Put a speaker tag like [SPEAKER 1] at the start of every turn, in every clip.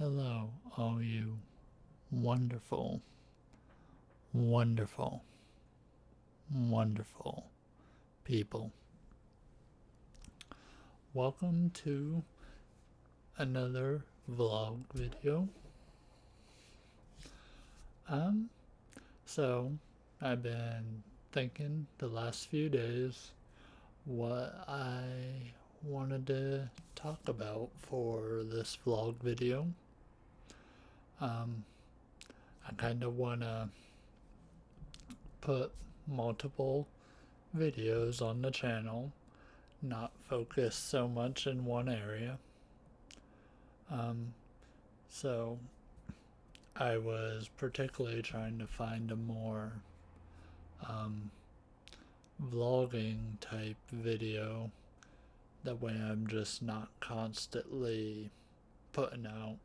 [SPEAKER 1] Hello, all you wonderful, wonderful, wonderful people. Welcome to another vlog video. Um, so I've been thinking the last few days what I wanted to talk about for this vlog video. I kind of want to put multiple videos on the channel, not focus so much in one area. So I was particularly trying to find a more vlogging type video. That way I'm just not constantly putting out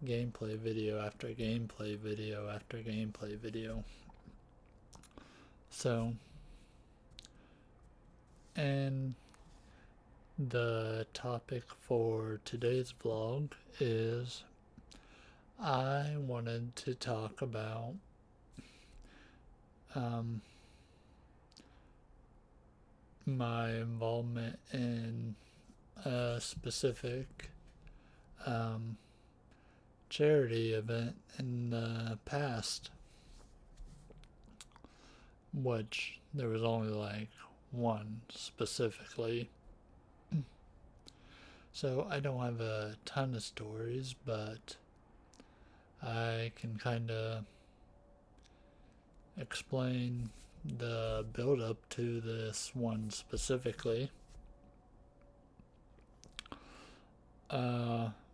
[SPEAKER 1] gameplay video after gameplay video after gameplay video. So, and the topic for today's vlog is I wanted to talk about my involvement in a specific charity event in the past, which there was only like one specifically. So I don't have a ton of stories, but I can kind of explain the build up to this one specifically.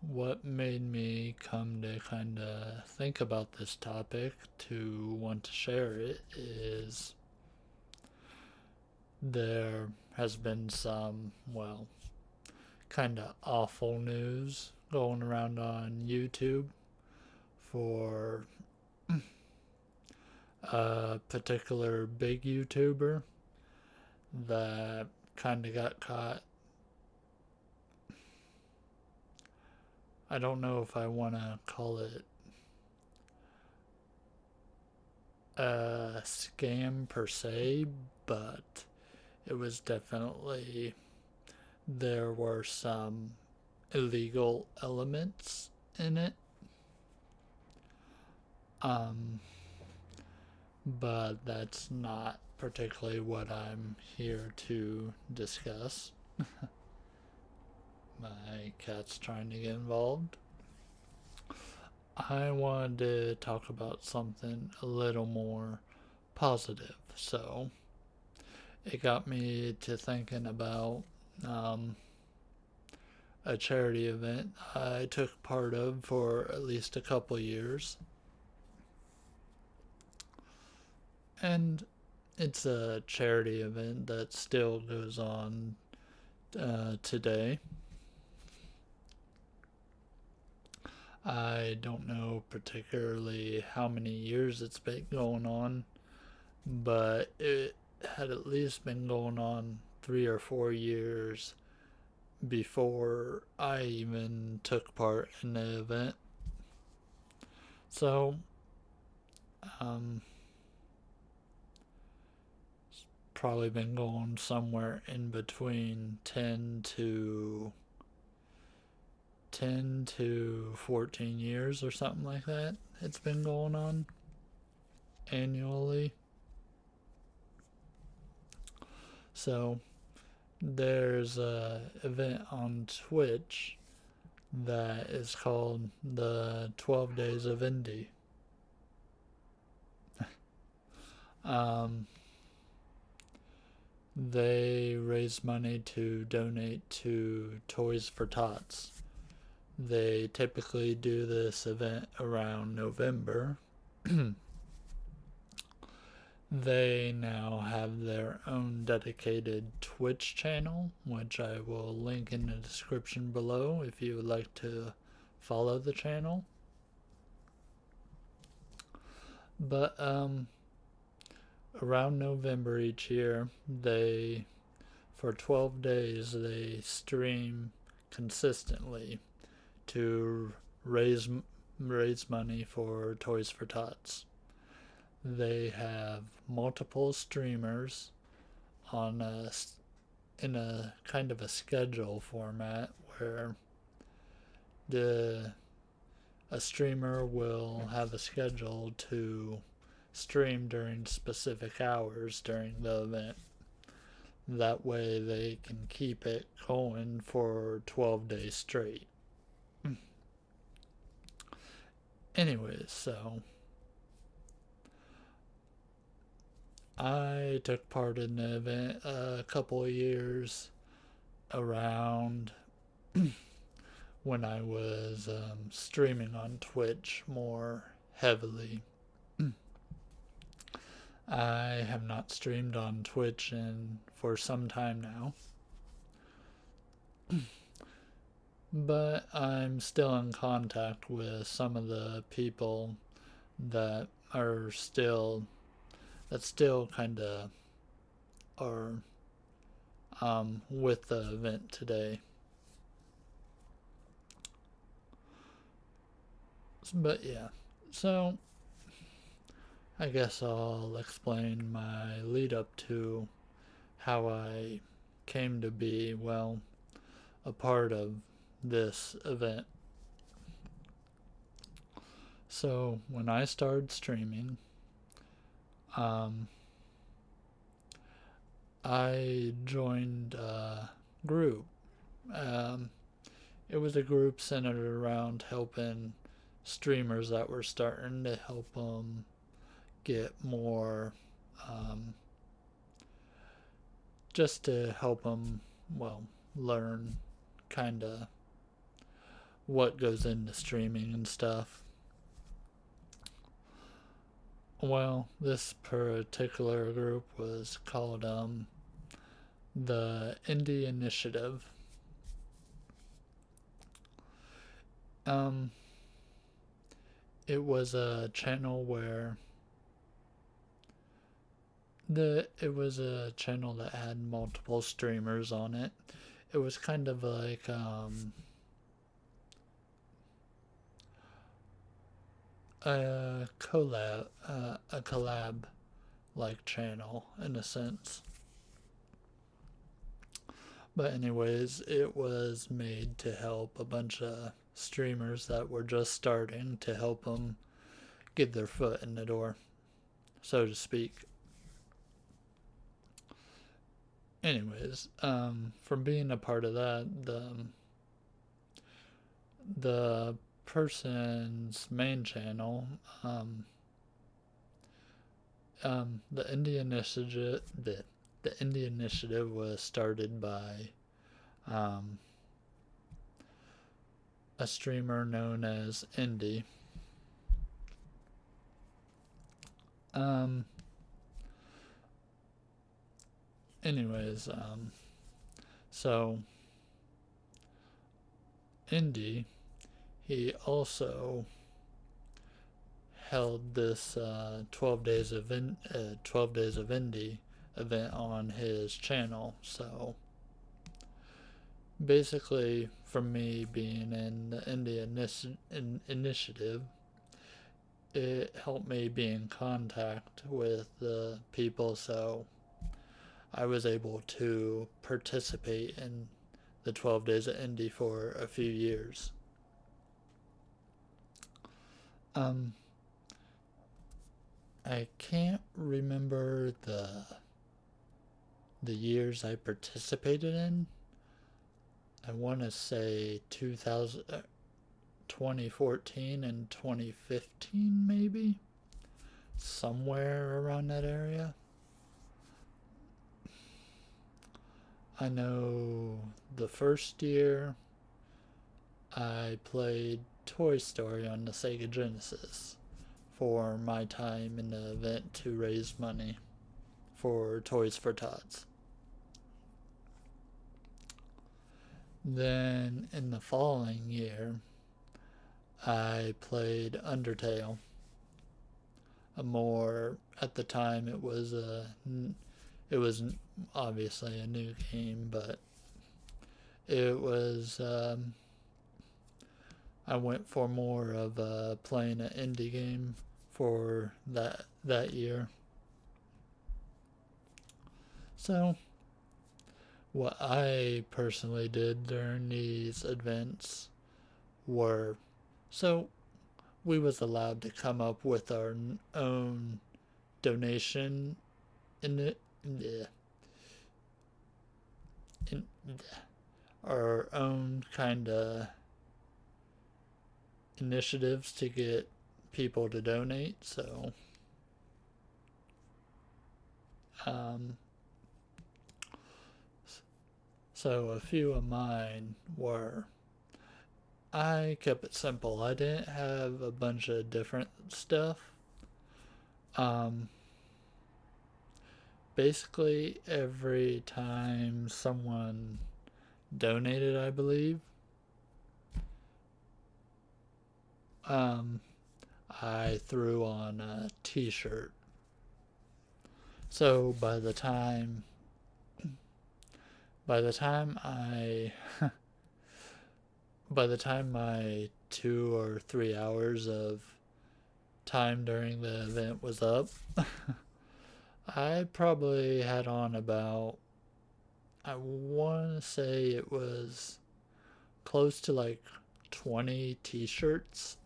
[SPEAKER 1] What made me come to kind of think about this topic to want to share it is there has been some, well, kind of awful news going around on YouTube for a particular big YouTuber that kind of got caught. I don't know if I want to call it a scam per se, but it was definitely, there were some illegal elements in it. But that's not particularly what I'm here to discuss. My cat's trying to get involved. I wanted to talk about something a little more positive, so it got me to thinking about a charity event I took part of for at least a couple years. And it's a charity event that still goes on today. I don't know particularly how many years it's been going on, but it had at least been going on 3 or 4 years before I even took part in the event. So, it's probably been going somewhere in between 10 to 14 years or something like that. It's been going on annually. So there's a event on Twitch that is called the 12 Days of Indie. They raise money to donate to Toys for Tots. They typically do this event around November. They now have their own dedicated Twitch channel, which I will link in the description below if you would like to follow the channel. But around November each year, for 12 days, they stream consistently to raise raise money for Toys for Tots. They have multiple streamers on in a kind of a schedule format where the a streamer will have a schedule to stream during specific hours during the event. That way they can keep it going for 12 days straight. Anyways, so I took part in the event a couple of years around when I was streaming on Twitch more heavily. I have not streamed on Twitch for some time now, but I'm still in contact with some of the people that are still kind of are with the event today. But yeah, so I guess I'll explain my lead up to how I came to be, well, a part of this event. So when I started streaming, I joined a group. Um, it was a group centered around helping streamers that were starting to help them get more, just to help them, well, learn kind of what goes into streaming and stuff. Well, this particular group was called the Indie Initiative. It was a channel where it was a channel that had multiple streamers on it. It was kind of like a collab like channel in a sense. But anyways, it was made to help a bunch of streamers that were just starting, to help them get their foot in the door, so to speak. Anyways, from being a part of that, the person's main channel, the Indie Initiative, the Indie Initiative was started by a streamer known as Indie. Anyways, so Indie, he also held this 12 days of 12 days of Indie event on his channel. So basically, from me being in the Indie Initiative, it helped me be in contact with the people, so I was able to participate in the 12 days of Indie for a few years. I can't remember the years I participated in. I want to say 2014 and 2015 maybe, somewhere around that area. I know the first year I played Toy Story on the Sega Genesis for my time in the event to raise money for Toys for Tots. Then in the following year, I played Undertale. At the time it was obviously a new game, but it was I went for more of playing an indie game for that year. So what I personally did during these events were, so we was allowed to come up with our own donation in it, in our own kind of initiatives to get people to donate. Um, so a few of mine were, I kept it simple. I didn't have a bunch of different stuff. Um, Basically, every time someone donated, I believe, um, I threw on a T-shirt. So by the time I, by the time my 2 or 3 hours of time during the event was up, I probably had on about, I want to say it was close to like 20 T-shirts,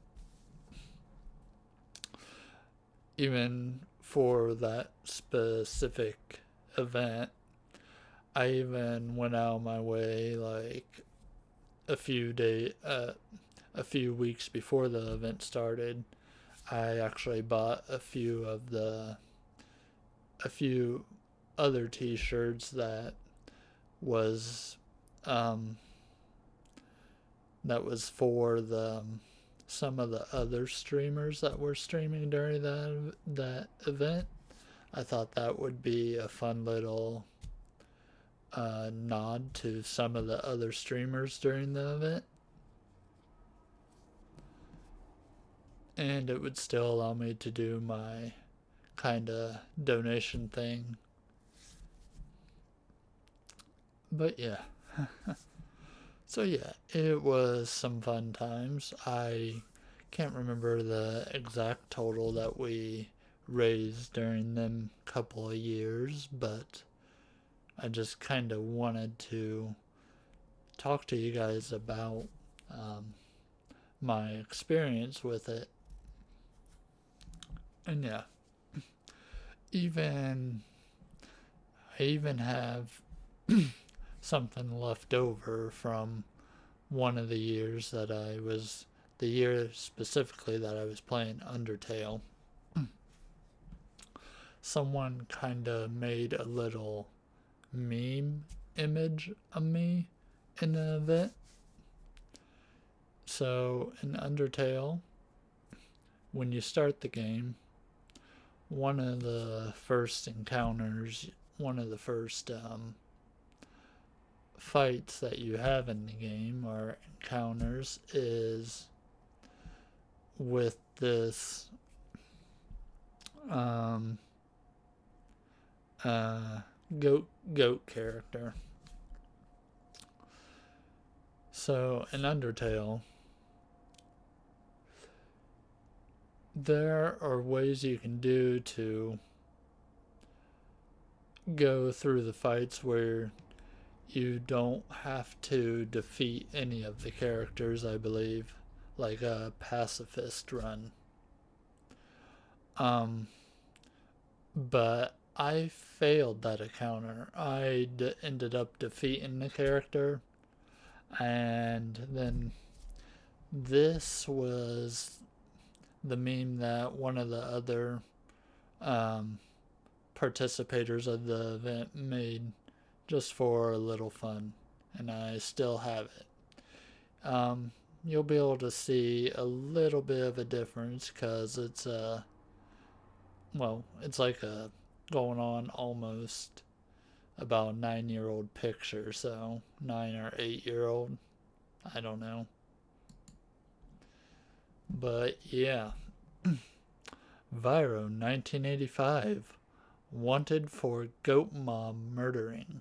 [SPEAKER 1] even for that specific event. I even went out of my way like a few weeks before the event started. I actually bought a few other T-shirts was um, that was for the some of the other streamers that were streaming during that event. I thought that would be a fun little nod to some of the other streamers during the event, and it would still allow me to do my kind of donation thing. But yeah, so yeah, it was some fun times. I can't remember the exact total that we raised during them couple of years, but I just kind of wanted to talk to you guys about um, my experience with it. And yeah, even I even have something left over from one of the years that the year specifically that I was playing Undertale. Someone kind of made a little meme image of me in an event. So in Undertale, when you start the game, one of the first encounters, one of the first fights that you have in the game or encounters is with this um, uh, goat character. So in Undertale, there are ways you can do to go through the fights where you don't have to defeat any of the characters, I believe, like a pacifist run. Um, but I failed that encounter. Ended up defeating the character, and then this was the meme that one of the other um, participators of the event made just for a little fun, and I still have it. You'll be able to see a little bit of a difference because it's like a going on almost about 9-year old picture, so 9 or 8 year old, I don't know. But yeah, Vyro 1985, wanted for goat mom murdering.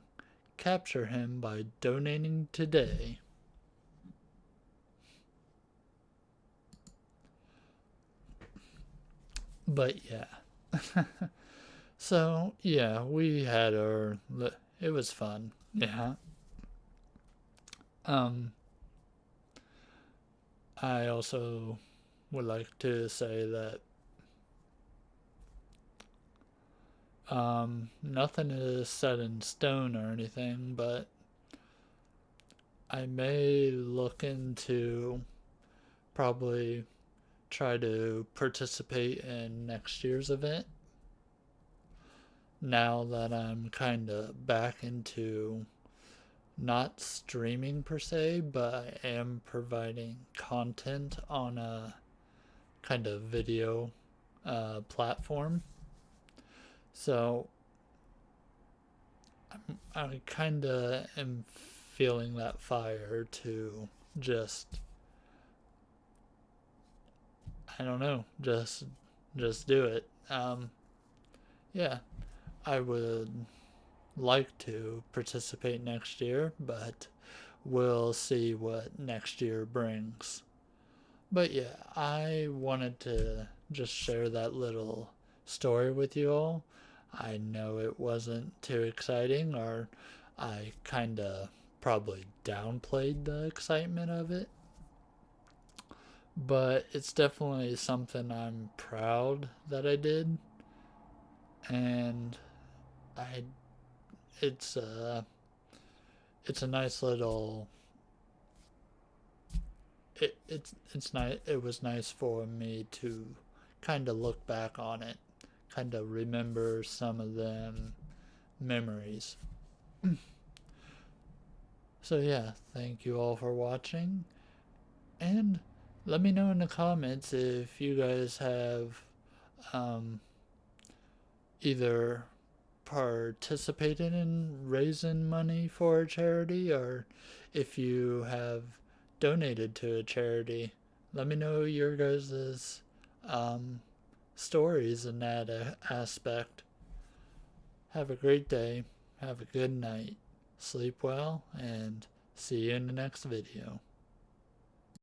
[SPEAKER 1] Capture him by donating today. But yeah. So yeah, we had our. It was fun. Yeah. Um. I also would like to say that nothing is set in stone or anything, but I may look into probably try to participate in next year's event now that I'm kind of back into not streaming per se, but I am providing content on a kind of video platform. So I kind of am feeling that fire to just, I don't know, just do it. Yeah, I would like to participate next year, but we'll see what next year brings. But yeah, I wanted to just share that little story with you all. I know it wasn't too exciting, or I kind of probably downplayed the excitement of it, but it's definitely something I'm proud that I did, and I it's a it's a nice little it's nice. It was nice for me to kind of look back on it, kind of remember some of them memories. So yeah, thank you all for watching, and let me know in the comments if you guys have um, either participated in raising money for a charity, or if you have donated to a charity. Let me know your guys' um, stories in that aspect. Have a great day. Have a good night. Sleep well, and see you in the next video.